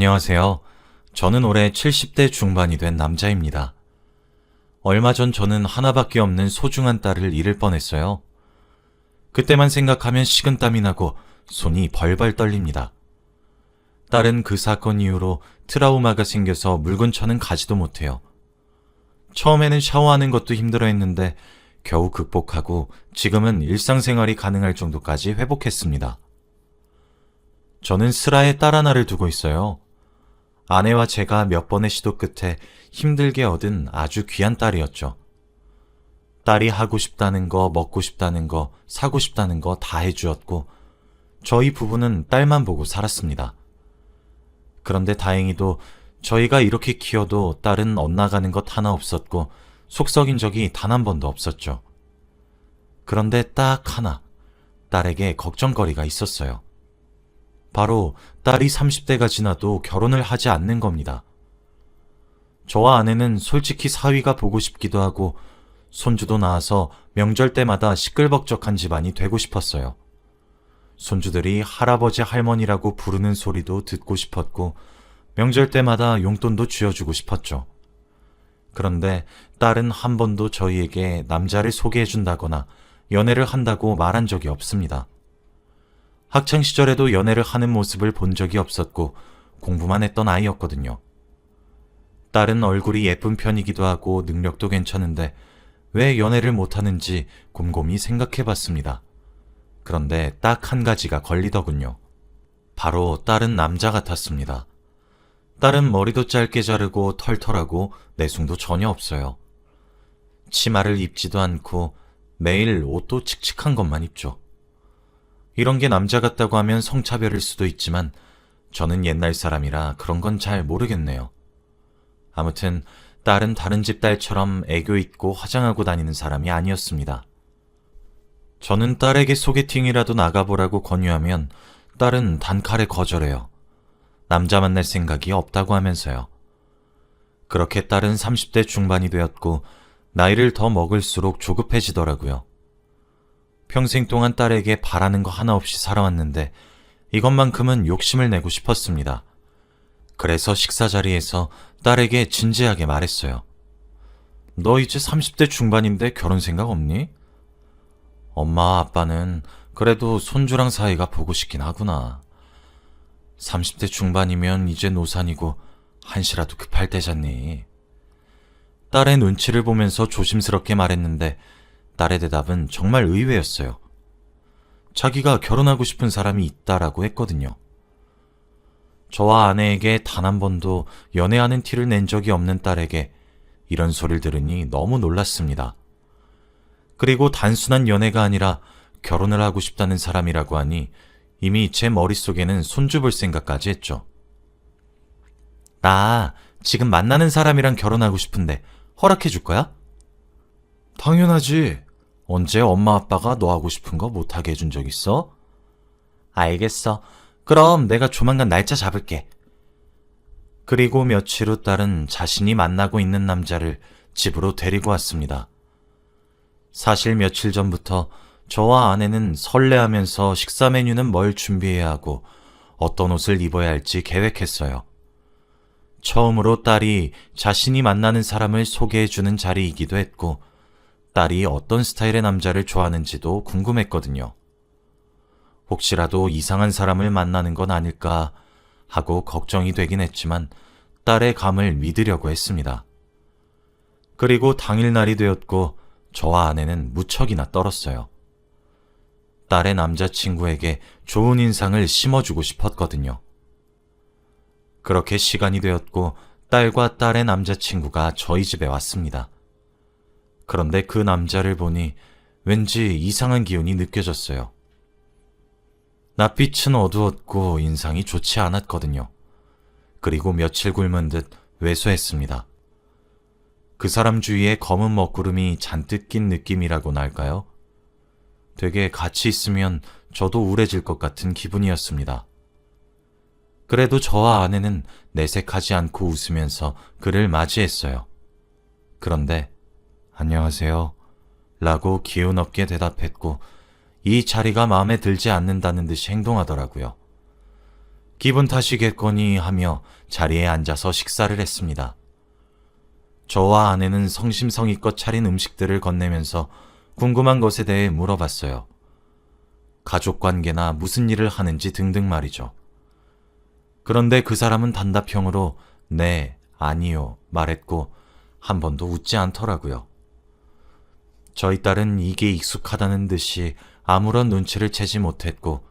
안녕하세요. 저는 올해 70대 중반이 된 남자입니다. 얼마 전 저는 하나밖에 없는 소중한 딸을 잃을 뻔했어요. 그때만 생각하면 식은땀이 나고 손이 벌벌 떨립니다. 딸은 그 사건 이후로 트라우마가 생겨서 물 근처는 가지도 못해요. 처음에는 샤워하는 것도 힘들어했는데 겨우 극복하고 지금은 일상생활이 가능할 정도까지 회복했습니다. 저는 슬하에 딸 하나를 두고 있어요. 아내와 제가 몇 번의 시도 끝에 힘들게 얻은 아주 귀한 딸이었죠. 딸이 하고 싶다는 거, 먹고 싶다는 거, 사고 싶다는 거 다 해주었고 저희 부부는 딸만 보고 살았습니다. 그런데 다행히도 저희가 이렇게 키워도 딸은 엇나가는 것 하나 없었고 속 썩인 적이 단 한 번도 없었죠. 그런데 딱 하나, 딸에게 걱정거리가 있었어요. 바로 딸이 30대가 지나도 결혼을 하지 않는 겁니다. 저와 아내는 솔직히 사위가 보고 싶기도 하고 손주도 낳아서 명절 때마다 시끌벅적한 집안이 되고 싶었어요. 손주들이 할아버지 할머니라고 부르는 소리도 듣고 싶었고 명절 때마다 용돈도 쥐어주고 싶었죠. 그런데 딸은 한 번도 저희에게 남자를 소개해준다거나 연애를 한다고 말한 적이 없습니다. 학창시절에도 연애를 하는 모습을 본 적이 없었고 공부만 했던 아이였거든요. 딸은 얼굴이 예쁜 편이기도 하고 능력도 괜찮은데 왜 연애를 못하는지 곰곰이 생각해봤습니다. 그런데 딱 한 가지가 걸리더군요. 바로 딸은 남자 같았습니다. 딸은 머리도 짧게 자르고 털털하고 내숭도 전혀 없어요. 치마를 입지도 않고 매일 옷도 칙칙한 것만 입죠. 이런 게 남자 같다고 하면 성차별일 수도 있지만 저는 옛날 사람이라 그런 건 잘 모르겠네요. 아무튼 딸은 다른 집 딸처럼 애교 있고 화장하고 다니는 사람이 아니었습니다. 저는 딸에게 소개팅이라도 나가보라고 권유하면 딸은 단칼에 거절해요. 남자 만날 생각이 없다고 하면서요. 그렇게 딸은 30대 중반이 되었고 나이를 더 먹을수록 조급해지더라고요. 평생 동안 딸에게 바라는 거 하나 없이 살아왔는데 이것만큼은 욕심을 내고 싶었습니다. 그래서 식사 자리에서 딸에게 진지하게 말했어요. 너 이제 30대 중반인데 결혼 생각 없니? 엄마 아빠는 그래도 손주랑 사이가 보고 싶긴 하구나. 30대 중반이면 이제 노산이고 한시라도 급할 때잖니. 딸의 눈치를 보면서 조심스럽게 말했는데 딸의 대답은 정말 의외였어요. 자기가 결혼하고 싶은 사람이 있다라고 했거든요. 저와 아내에게 단 한 번도 연애하는 티를 낸 적이 없는 딸에게 이런 소리를 들으니 너무 놀랐습니다. 그리고 단순한 연애가 아니라 결혼을 하고 싶다는 사람이라고 하니 이미 제 머릿속에는 손주 볼 생각까지 했죠. 나 지금 만나는 사람이랑 결혼하고 싶은데 허락해 줄 거야? 당연하지. 언제 엄마 아빠가 너 하고 싶은 거 못하게 해준 적 있어? 알겠어. 그럼 내가 조만간 날짜 잡을게. 그리고 며칠 후 딸은 자신이 만나고 있는 남자를 집으로 데리고 왔습니다. 사실 며칠 전부터 저와 아내는 설레하면서 식사 메뉴는 뭘 준비해야 하고 어떤 옷을 입어야 할지 계획했어요. 처음으로 딸이 자신이 만나는 사람을 소개해주는 자리이기도 했고 딸이 어떤 스타일의 남자를 좋아하는지도 궁금했거든요. 혹시라도 이상한 사람을 만나는 건 아닐까 하고 걱정이 되긴 했지만 딸의 감을 믿으려고 했습니다. 그리고 당일날이 되었고 저와 아내는 무척이나 떨었어요. 딸의 남자친구에게 좋은 인상을 심어주고 싶었거든요. 그렇게 시간이 되었고 딸과 딸의 남자친구가 저희 집에 왔습니다. 그런데 그 남자를 보니 왠지 이상한 기운이 느껴졌어요. 낯빛은 어두웠고 인상이 좋지 않았거든요. 그리고 며칠 굶은 듯 왜소했습니다. 그 사람 주위에 검은 먹구름이 잔뜩 낀 느낌이라고나 할까요? 되게 같이 있으면 저도 우울해질 것 같은 기분이었습니다. 그래도 저와 아내는 내색하지 않고 웃으면서 그를 맞이했어요. 그런데 안녕하세요 라고 기운 없게 대답했고 이 자리가 마음에 들지 않는다는 듯이 행동하더라고요. 기분 탓이겠거니 하며 자리에 앉아서 식사를 했습니다. 저와 아내는 성심성의껏 차린 음식들을 건네면서 궁금한 것에 대해 물어봤어요. 가족관계나 무슨 일을 하는지 등등 말이죠. 그런데 그 사람은 단답형으로 네, 아니요 말했고 한 번도 웃지 않더라고요. 저희 딸은 이게 익숙하다는 듯이 아무런 눈치를 채지 못했고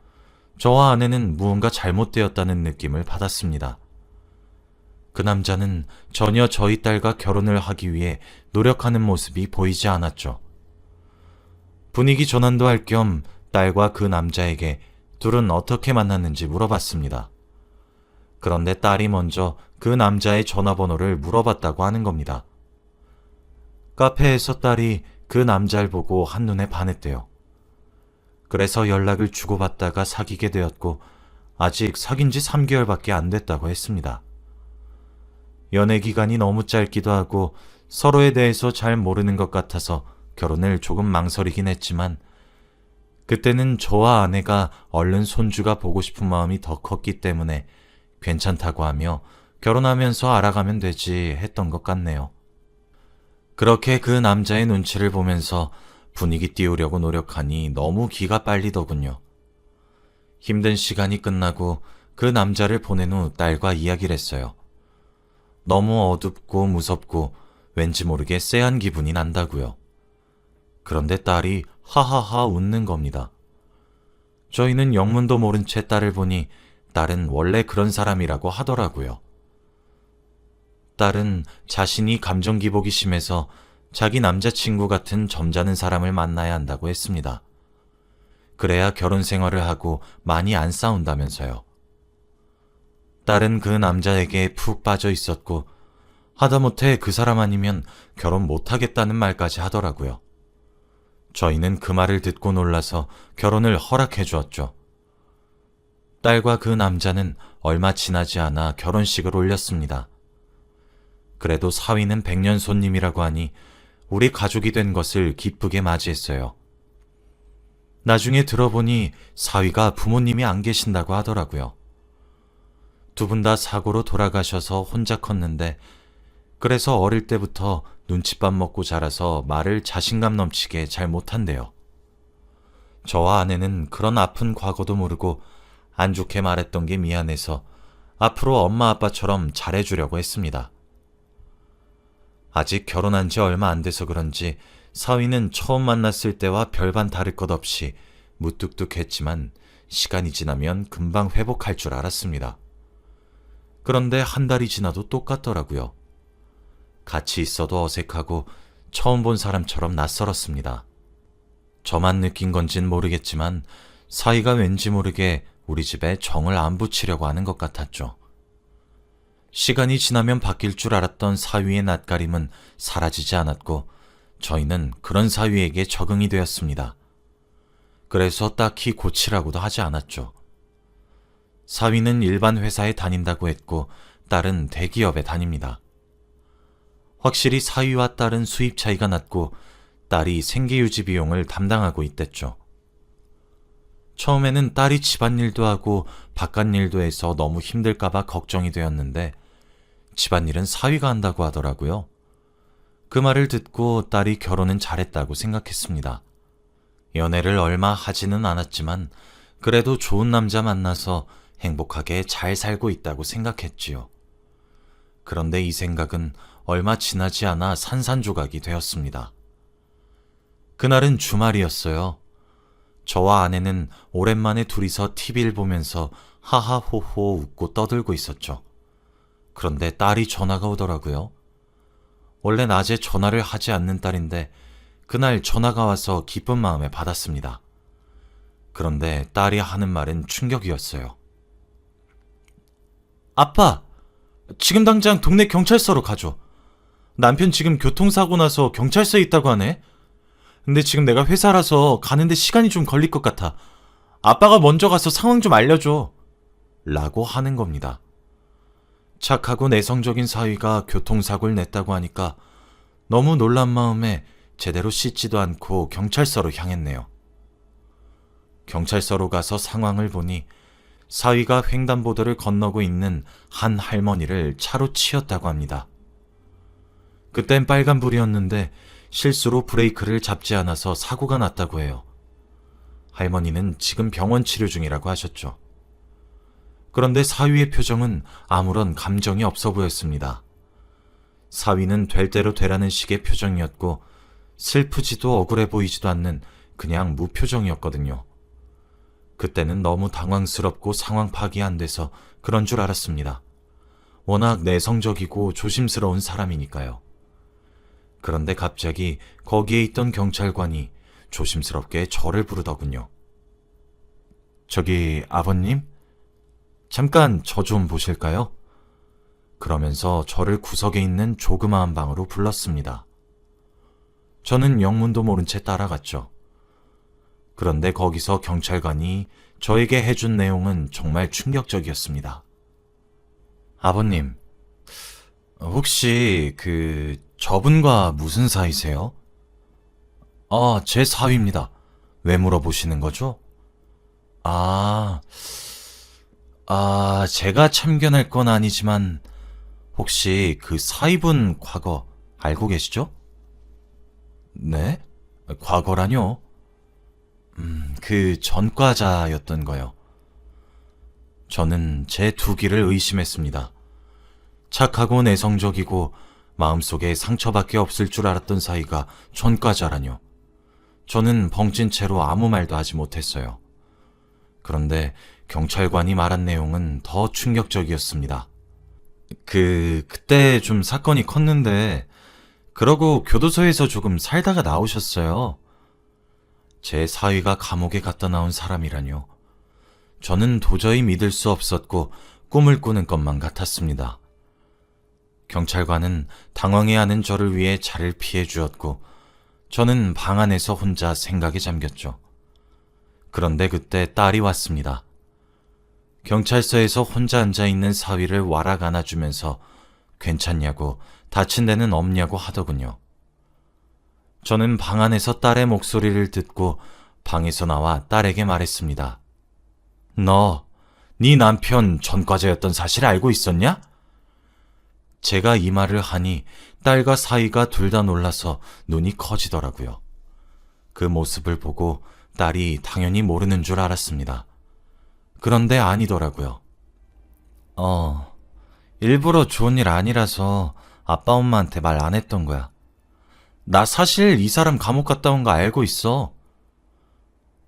저와 아내는 무언가 잘못되었다는 느낌을 받았습니다. 그 남자는 전혀 저희 딸과 결혼을 하기 위해 노력하는 모습이 보이지 않았죠. 분위기 전환도 할 겸 딸과 그 남자에게 둘은 어떻게 만났는지 물어봤습니다. 그런데 딸이 먼저 그 남자의 전화번호를 물어봤다고 하는 겁니다. 카페에서 딸이 그 남자를 보고 한눈에 반했대요. 그래서 연락을 주고받다가 사귀게 되었고 아직 사귄 지 3개월밖에 안 됐다고 했습니다. 연애 기간이 너무 짧기도 하고 서로에 대해서 잘 모르는 것 같아서 결혼을 조금 망설이긴 했지만 그때는 저와 아내가 얼른 손주가 보고 싶은 마음이 더 컸기 때문에 괜찮다고 하며 결혼하면서 알아가면 되지 했던 것 같네요. 그렇게 그 남자의 눈치를 보면서 분위기 띄우려고 노력하니 너무 기가 빨리더군요. 힘든 시간이 끝나고 그 남자를 보낸 후 딸과 이야기를 했어요. 너무 어둡고 무섭고 왠지 모르게 쎄한 기분이 난다고요. 그런데 딸이 하하하 웃는 겁니다. 저희는 영문도 모른 채 딸을 보니 딸은 원래 그런 사람이라고 하더라고요. 딸은 자신이 감정 기복이 심해서 자기 남자친구 같은 점잖은 사람을 만나야 한다고 했습니다. 그래야 결혼 생활을 하고 많이 안 싸운다면서요. 딸은 그 남자에게 푹 빠져 있었고 하다못해 그 사람 아니면 결혼 못하겠다는 말까지 하더라고요. 저희는 그 말을 듣고 놀라서 결혼을 허락해 주었죠. 딸과 그 남자는 얼마 지나지 않아 결혼식을 올렸습니다. 그래도 사위는 백년 손님이라고 하니 우리 가족이 된 것을 기쁘게 맞이했어요. 나중에 들어보니 사위가 부모님이 안 계신다고 하더라고요. 두 분 다 사고로 돌아가셔서 혼자 컸는데 그래서 어릴 때부터 눈칫밥 먹고 자라서 말을 자신감 넘치게 잘 못한대요. 저와 아내는 그런 아픈 과거도 모르고 안 좋게 말했던 게 미안해서 앞으로 엄마 아빠처럼 잘해주려고 했습니다. 아직 결혼한 지 얼마 안 돼서 그런지 사위는 처음 만났을 때와 별반 다를 것 없이 무뚝뚝했지만 시간이 지나면 금방 회복할 줄 알았습니다. 그런데 한 달이 지나도 똑같더라고요. 같이 있어도 어색하고 처음 본 사람처럼 낯설었습니다. 저만 느낀 건진 모르겠지만 사위가 왠지 모르게 우리 집에 정을 안 붙이려고 하는 것 같았죠. 시간이 지나면 바뀔 줄 알았던 사위의 낯가림은 사라지지 않았고 저희는 그런 사위에게 적응이 되었습니다. 그래서 딱히 고치라고도 하지 않았죠. 사위는 일반 회사에 다닌다고 했고 딸은 대기업에 다닙니다. 확실히 사위와 딸은 수입 차이가 났고 딸이 생계유지 비용을 담당하고 있댔죠. 처음에는 딸이 집안일도 하고 바깥일도 해서 너무 힘들까봐 걱정이 되었는데 집안일은 사위가 한다고 하더라고요. 그 말을 듣고 딸이 결혼은 잘했다고 생각했습니다. 연애를 얼마 하지는 않았지만 그래도 좋은 남자 만나서 행복하게 잘 살고 있다고 생각했지요. 그런데 이 생각은 얼마 지나지 않아 산산조각이 되었습니다. 그날은 주말이었어요. 저와 아내는 오랜만에 둘이서 TV를 보면서 하하호호 웃고 떠들고 있었죠. 그런데 딸이 전화가 오더라고요. 원래 낮에 전화를 하지 않는 딸인데 그날 전화가 와서 기쁜 마음에 받았습니다. 그런데 딸이 하는 말은 충격이었어요. 아빠, 지금 당장 동네 경찰서로 가줘. 남편 지금 교통사고 나서 경찰서에 있다고 하네. 근데 지금 내가 회사라서 가는데 시간이 좀 걸릴 것 같아. 아빠가 먼저 가서 상황 좀 알려줘. 라고 하는 겁니다. 착하고 내성적인 사위가 교통사고를 냈다고 하니까 너무 놀란 마음에 제대로 씻지도 않고 경찰서로 향했네요. 경찰서로 가서 상황을 보니 사위가 횡단보도를 건너고 있는 한 할머니를 차로 치였다고 합니다. 그땐 빨간불이었는데 실수로 브레이크를 잡지 않아서 사고가 났다고 해요. 할머니는 지금 병원 치료 중이라고 하셨죠. 그런데 사위의 표정은 아무런 감정이 없어 보였습니다. 사위는 될 대로 되라는 식의 표정이었고 슬프지도 억울해 보이지도 않는 그냥 무표정이었거든요. 그때는 너무 당황스럽고 상황 파악이 안 돼서 그런 줄 알았습니다. 워낙 내성적이고 조심스러운 사람이니까요. 그런데 갑자기 거기에 있던 경찰관이 조심스럽게 저를 부르더군요. 저기 아버님? 잠깐 저 좀 보실까요? 그러면서 저를 구석에 있는 조그마한 방으로 불렀습니다. 저는 영문도 모른 채 따라갔죠. 그런데 거기서 경찰관이 저에게 해준 내용은 정말 충격적이었습니다. 아버님, 혹시 저분과 무슨 사이세요? 제 사위입니다. 왜 물어보시는 거죠? 제가 참견할 건 아니지만 혹시 그 사위분 과거 알고 계시죠? 네? 과거라뇨? 그 전과자였던 거요. 저는 제 두 귀를 의심했습니다. 착하고 내성적이고 마음속에 상처밖에 없을 줄 알았던 사이가 전과자라뇨. 저는 벙찐 채로 아무 말도 하지 못했어요. 그런데 경찰관이 말한 내용은 더 충격적이었습니다. 그때 좀 사건이 컸는데 그러고 교도소에서 조금 살다가 나오셨어요. 제 사위가 감옥에 갔다 나온 사람이라뇨. 저는 도저히 믿을 수 없었고 꿈을 꾸는 것만 같았습니다. 경찰관은 당황해하는 저를 위해 차를 피해 주었고 저는 방 안에서 혼자 생각에 잠겼죠. 그런데 그때 딸이 왔습니다. 경찰서에서 혼자 앉아있는 사위를 와락 안아주면서 괜찮냐고 다친 데는 없냐고 하더군요. 저는 방 안에서 딸의 목소리를 듣고 방에서 나와 딸에게 말했습니다. 너, 네 남편 전과자였던 사실 알고 있었냐? 제가 이 말을 하니 딸과 사위가 둘 다 놀라서 눈이 커지더라고요. 그 모습을 보고 딸이 당연히 모르는 줄 알았습니다. 그런데 아니더라고요. 일부러 좋은 일 아니라서 아빠 엄마한테 말 안 했던 거야. 나 사실 이 사람 감옥 갔다 온 거 알고 있어.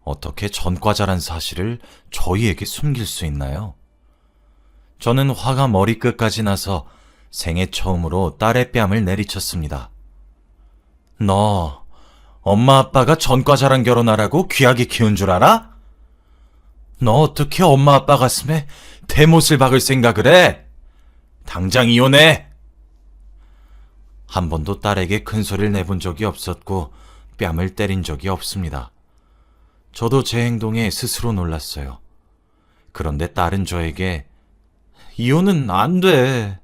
어떻게 전과자란 사실을 저희에게 숨길 수 있나요? 저는 화가 머리끝까지 나서 생애 처음으로 딸의 뺨을 내리쳤습니다. 너 엄마 아빠가 전과자랑 결혼하라고 귀하게 키운 줄 알아? 너 어떻게 엄마 아빠 가슴에 대못을 박을 생각을 해? 당장 이혼해! 한 번도 딸에게 큰 소리를 내본 적이 없었고 뺨을 때린 적이 없습니다. 저도 제 행동에 스스로 놀랐어요. 그런데 딸은 저에게 이혼은 안 돼.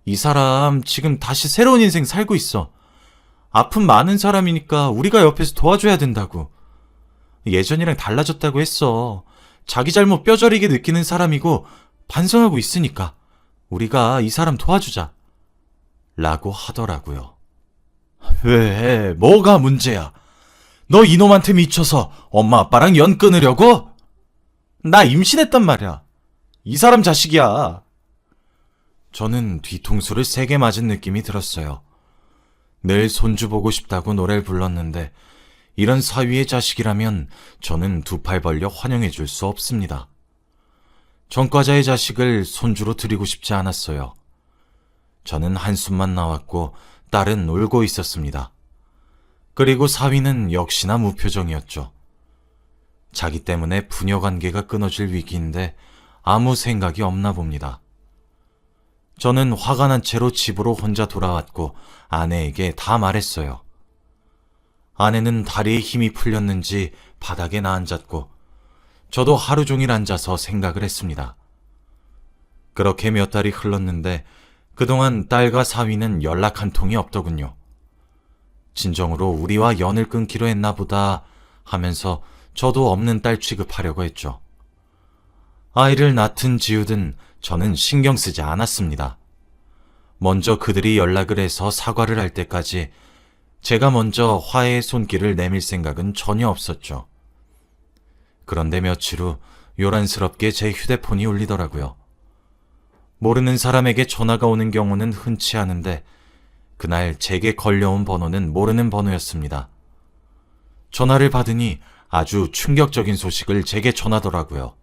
이 사람 지금 다시 새로운 인생 살고 있어. 아픔 많은 사람이니까 우리가 옆에서 도와줘야 된다고. 예전이랑 달라졌다고 했어. 자기 잘못 뼈저리게 느끼는 사람이고 반성하고 있으니까 우리가 이 사람 도와주자. 라고 하더라고요. 왜? 뭐가 문제야? 너 이놈한테 미쳐서 엄마 아빠랑 연 끊으려고? 나 임신했단 말이야. 이 사람 자식이야. 저는 뒤통수를 세게 맞은 느낌이 들었어요. 늘 손주 보고 싶다고 노래를 불렀는데 이런 사위의 자식이라면 저는 두 팔 벌려 환영해 줄 수 없습니다. 전과자의 자식을 손주로 드리고 싶지 않았어요. 저는 한숨만 나왔고 딸은 울고 있었습니다. 그리고 사위는 역시나 무표정이었죠. 자기 때문에 부녀 관계가 끊어질 위기인데 아무 생각이 없나 봅니다. 저는 화가 난 채로 집으로 혼자 돌아왔고 아내에게 다 말했어요. 아내는 다리에 힘이 풀렸는지 바닥에 나앉았고 저도 하루 종일 앉아서 생각을 했습니다. 그렇게 몇 달이 흘렀는데 그동안 딸과 사위는 연락 한 통이 없더군요. 진정으로 우리와 연을 끊기로 했나 보다 하면서 저도 없는 딸 취급하려고 했죠. 아이를 낳든 지우든 저는 신경 쓰지 않았습니다. 먼저 그들이 연락을 해서 사과를 할 때까지 제가 먼저 화해의 손길을 내밀 생각은 전혀 없었죠. 그런데 며칠 후 요란스럽게 제 휴대폰이 울리더라고요. 모르는 사람에게 전화가 오는 경우는 흔치 않은데 그날 제게 걸려온 번호는 모르는 번호였습니다. 전화를 받으니 아주 충격적인 소식을 제게 전하더라고요.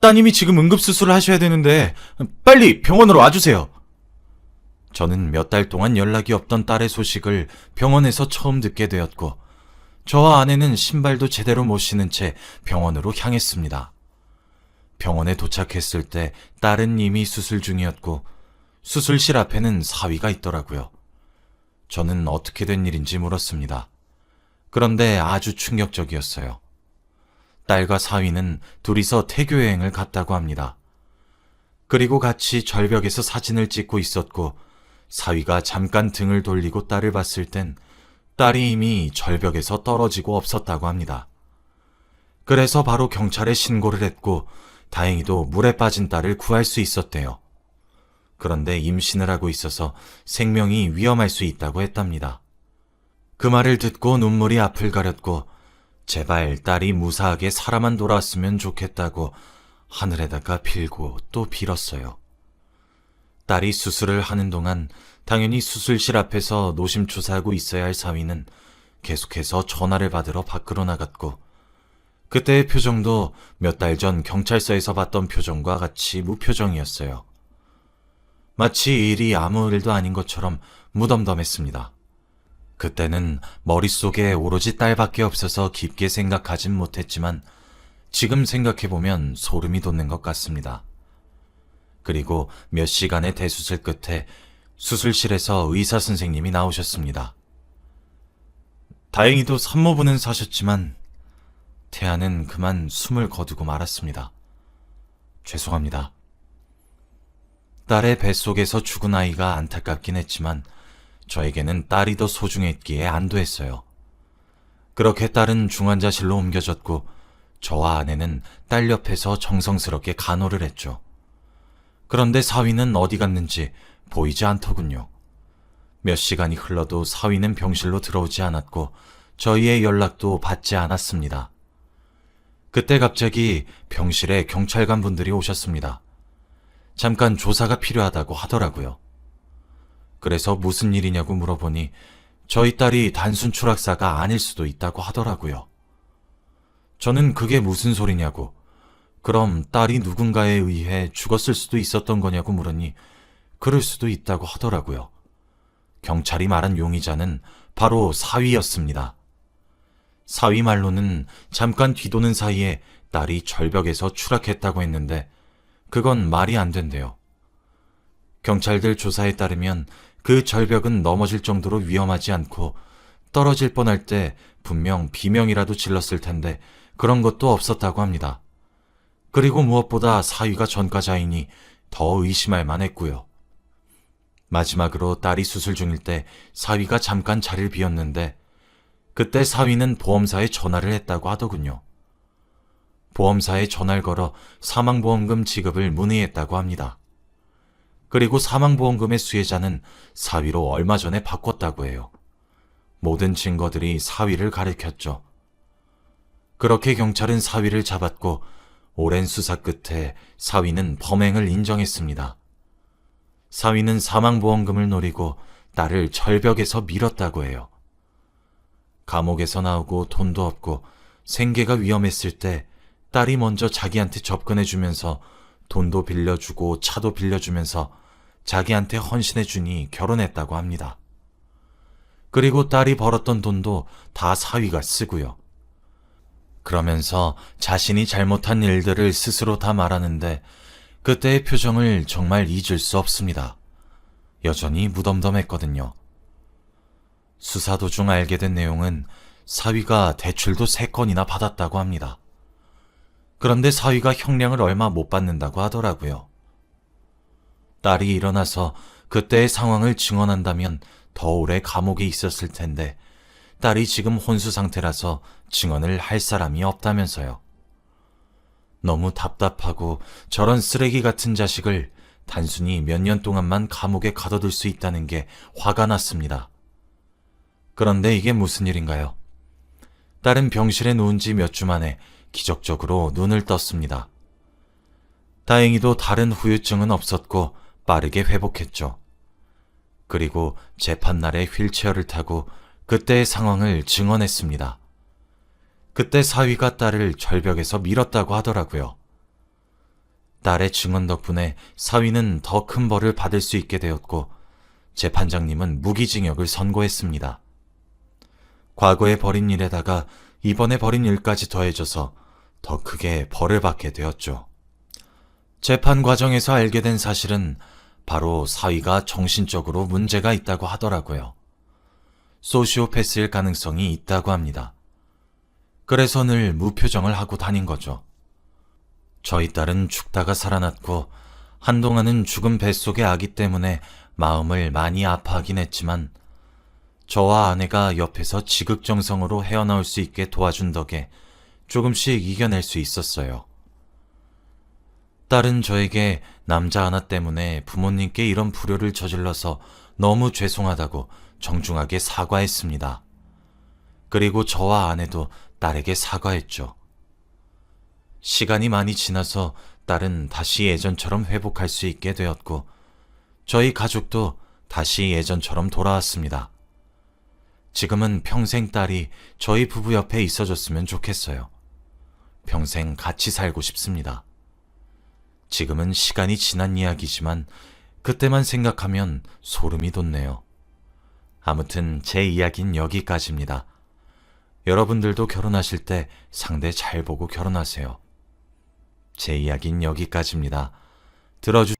따님이 지금 응급수술을 하셔야 되는데 빨리 병원으로 와주세요. 저는 몇 달 동안 연락이 없던 딸의 소식을 병원에서 처음 듣게 되었고 저와 아내는 신발도 제대로 못 신은 채 병원으로 향했습니다. 병원에 도착했을 때 딸은 이미 수술 중이었고 수술실 앞에는 사위가 있더라고요. 저는 어떻게 된 일인지 물었습니다. 그런데 아주 충격적이었어요. 딸과 사위는 둘이서 태교 여행을 갔다고 합니다. 그리고 같이 절벽에서 사진을 찍고 있었고 사위가 잠깐 등을 돌리고 딸을 봤을 땐 딸이 이미 절벽에서 떨어지고 없었다고 합니다. 그래서 바로 경찰에 신고를 했고 다행히도 물에 빠진 딸을 구할 수 있었대요. 그런데 임신을 하고 있어서 생명이 위험할 수 있다고 했답니다. 그 말을 듣고 눈물이 앞을 가렸고 제발 딸이 무사하게 살아만 돌아왔으면 좋겠다고 하늘에다가 빌고 또 빌었어요. 딸이 수술을 하는 동안 당연히 수술실 앞에서 노심초사하고 있어야 할 사위는 계속해서 전화를 받으러 밖으로 나갔고 그때의 표정도 몇 달 전 경찰서에서 봤던 표정과 같이 무표정이었어요. 마치 이 일이 아무 일도 아닌 것처럼 무덤덤했습니다. 그때는 머릿속에 오로지 딸밖에 없어서 깊게 생각하진 못했지만 지금 생각해보면 소름이 돋는 것 같습니다. 그리고 몇 시간의 대수술 끝에 수술실에서 의사 선생님이 나오셨습니다. 다행히도 산모분은 사셨지만 태아는 그만 숨을 거두고 말았습니다. 죄송합니다. 딸의 뱃속에서 죽은 아이가 안타깝긴 했지만 저에게는 딸이 더 소중했기에 안도했어요. 그렇게 딸은 중환자실로 옮겨졌고 저와 아내는 딸 옆에서 정성스럽게 간호를 했죠. 그런데 사위는 어디 갔는지 보이지 않더군요. 몇 시간이 흘러도 사위는 병실로 들어오지 않았고 저희의 연락도 받지 않았습니다. 그때 갑자기 병실에 경찰관 분들이 오셨습니다. 잠깐 조사가 필요하다고 하더라고요. 그래서 무슨 일이냐고 물어보니 저희 딸이 단순 추락사가 아닐 수도 있다고 하더라고요. 저는 그게 무슨 소리냐고, 그럼 딸이 누군가에 의해 죽었을 수도 있었던 거냐고 물으니 그럴 수도 있다고 하더라고요. 경찰이 말한 용의자는 바로 사위였습니다. 사위 말로는 잠깐 뒤도는 사이에 딸이 절벽에서 추락했다고 했는데 그건 말이 안 된대요. 경찰들 조사에 따르면 그 절벽은 넘어질 정도로 위험하지 않고 떨어질 뻔할 때 분명 비명이라도 질렀을 텐데 그런 것도 없었다고 합니다. 그리고 무엇보다 사위가 전과자이니 더 의심할 만했고요. 마지막으로 딸이 수술 중일 때 사위가 잠깐 자리를 비웠는데 그때 사위는 보험사에 전화를 했다고 하더군요. 보험사에 전화를 걸어 사망보험금 지급을 문의했다고 합니다. 그리고 사망보험금의 수혜자는 사위로 얼마 전에 바꿨다고 해요. 모든 증거들이 사위를 가리켰죠. 그렇게 경찰은 사위를 잡았고 오랜 수사 끝에 사위는 범행을 인정했습니다. 사위는 사망보험금을 노리고 딸을 절벽에서 밀었다고 해요. 감옥에서 나오고 돈도 없고 생계가 위험했을 때 딸이 먼저 자기한테 접근해주면서 돈도 빌려주고 차도 빌려주면서 자기한테 헌신해주니 결혼했다고 합니다. 그리고 딸이 벌었던 돈도 다 사위가 쓰고요. 그러면서 자신이 잘못한 일들을 스스로 다 말하는데 그때의 표정을 정말 잊을 수 없습니다. 여전히 무덤덤했거든요. 수사 도중 알게 된 내용은 사위가 대출도 3건이나 받았다고 합니다. 그런데 사위가 형량을 얼마 못 받는다고 하더라고요. 딸이 일어나서 그때의 상황을 증언한다면 더 오래 감옥에 있었을 텐데 딸이 지금 혼수 상태라서 증언을 할 사람이 없다면서요. 너무 답답하고 저런 쓰레기 같은 자식을 단순히 몇 년 동안만 감옥에 가둬둘 수 있다는 게 화가 났습니다. 그런데 이게 무슨 일인가요? 딸은 병실에 누운 지 몇 주 만에 기적적으로 눈을 떴습니다. 다행히도 다른 후유증은 없었고 빠르게 회복했죠. 그리고 재판날에 휠체어를 타고 그때의 상황을 증언했습니다. 그때 사위가 딸을 절벽에서 밀었다고 하더라고요. 딸의 증언 덕분에 사위는 더 큰 벌을 받을 수 있게 되었고 재판장님은 무기징역을 선고했습니다. 과거에 벌인 일에다가 이번에 벌인 일까지 더해져서 더 크게 벌을 받게 되었죠. 재판 과정에서 알게 된 사실은 바로 사위가 정신적으로 문제가 있다고 하더라고요. 소시오패스일 가능성이 있다고 합니다. 그래서 늘 무표정을 하고 다닌 거죠. 저희 딸은 죽다가 살아났고 한동안은 죽은 뱃속의 아기 때문에 마음을 많이 아파하긴 했지만 저와 아내가 옆에서 지극정성으로 헤어나올 수 있게 도와준 덕에 조금씩 이겨낼 수 있었어요. 딸은 저에게 남자 하나 때문에 부모님께 이런 불효를 저질러서 너무 죄송하다고 정중하게 사과했습니다. 그리고 저와 아내도 딸에게 사과했죠. 시간이 많이 지나서 딸은 다시 예전처럼 회복할 수 있게 되었고 저희 가족도 다시 예전처럼 돌아왔습니다. 지금은 평생 딸이 저희 부부 옆에 있어줬으면 좋겠어요. 평생 같이 살고 싶습니다. 지금은 시간이 지난 이야기지만 그때만 생각하면 소름이 돋네요. 아무튼 제 이야기는 여기까지입니다. 여러분들도 결혼하실 때 상대 잘 보고 결혼하세요. 제 이야기는 여기까지입니다. 들어주